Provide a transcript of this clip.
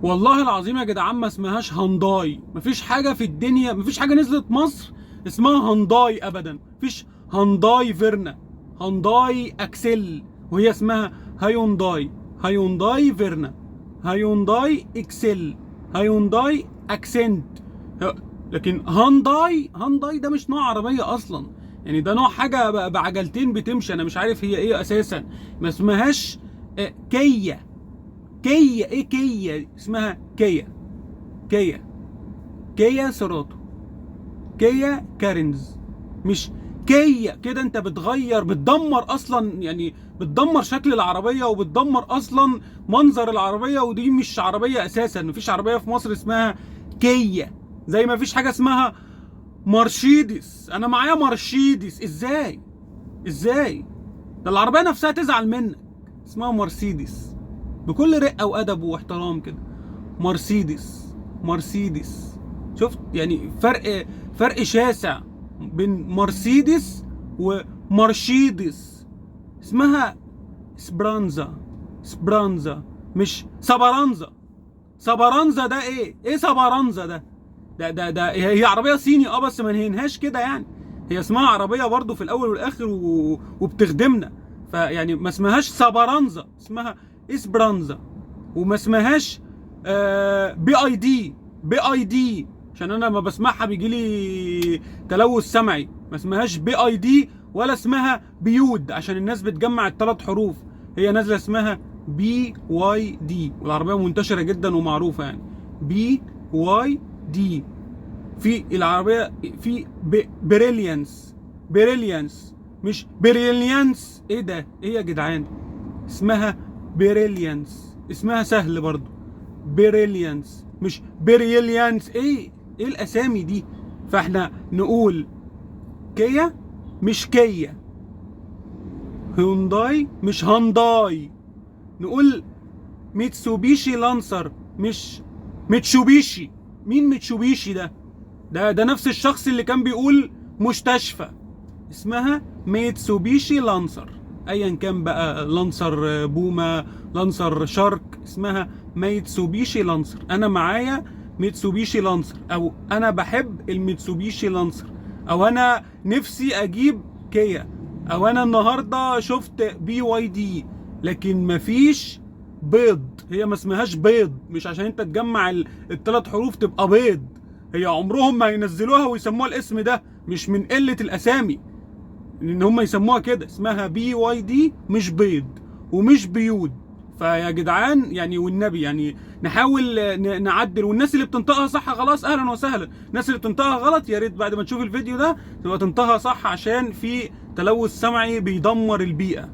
والله العظيم يا جدعان ما اسمهاش هنداي. مفيش حاجه في الدنيا، مفيش حاجه نزلت مصر اسمها هنداي ابدا. مفيش هنداي فيرنا، هنداي اكسل، وهي اسمها هيونداي. هيونداي فيرنا، هيونداي اكسل، هيونداي اكسنت. لكن هنداي ده مش نوع عربيه اصلا. يعني ده نوع حاجه بعجلتين بتمشي، انا مش عارف هي ايه اساسا. ما اسمهاش كيا. كيا ايه؟ كيا اسمها كيا. كيا، كيا سيراتو، كيا كارينز. مش كيا كده. انت بتغير، بتدمر اصلا، يعني بتدمر شكل العربيه وبتدمر اصلا منظر العربيه. ودي مش عربيه اساسا. مفيش عربيه في مصر اسمها كيا. زي ما فيش حاجه اسمها مرشيدس. انا معايا مرشيدس. ازاي؟ ازاي؟ ده العربيه نفسها تزعل منك. اسمها مرسيدس بكل رقه وادب واحترام كده. مرسيدس، مرسيدس. شفت يعني فرق شاسع بين مرسيدس ومرشيدس. اسمها سبرانزا. سبرانزا مش سبرانزا. سبرانزا ده ايه؟ ايه سبرانزا ده؟ ده هي عربيه صيني بس ما نهينهاش كده يعني. هي اسمها عربيه برضو في الاول والاخر وبتخدمنا. فيعني ما اسمهاش سبرانزا، اسمها اسبرانزا. وما اسمهاش بي اي دي. بي اي دي عشان انا لما بسمعها بيجي لي تلوث سمعي. ما اسمهاش بي اي دي ولا اسمها بيود عشان الناس بتجمع الثلاث حروف. هي نازله اسمها بي واي دي، والعربيه منتشره جدا ومعروفه يعني. بي واي دي. في العربيه في بريليانس. بريليانس مش بريليانس. ايه ده؟ ايه يا جدعان؟ اسمها بريليانس. اسمها سهل برضو. بريليانس مش بريليانس. ايه الاسامي دي؟ فاحنا نقول كيا مش كيا، هيونداي مش هانداي. نقول ميتسوبيشي لانسر مش ميتسوبيشي. مين ميتسوبيشي ده؟ ده نفس الشخص اللي كان بيقول مستشفى. اسمها ميتسوبيشي لانسر. ايا كان بقى، لانسر بوما، لانسر شارك، اسمها ميتسوبيشي لانسر. انا معايا ميتسوبيشي لانسر، او انا بحب الميتسوبيشي لانسر، او انا نفسي اجيب كيا، او انا النهارده شفت بي واي دي. لكن مفيش بيض. هي ما اسمهاش بيض مش عشان انت تجمع الثلاث حروف تبقى بيض. هي عمرهم ما ينزلوها ويسموها الاسم ده، مش من قله الاسامي ان هم يسموها كده. اسمها بي واي دي، مش بيض ومش بيود. فيا جدعان يعني والنبي يعني نحاول نعدل. والناس اللي بتنطقها صح خلاص اهلا وسهلا. الناس اللي بتنطقها غلط يا ريت بعد ما تشوف الفيديو ده تبقى تنطقها صح، عشان في تلوث سمعي بيدمر البيئة.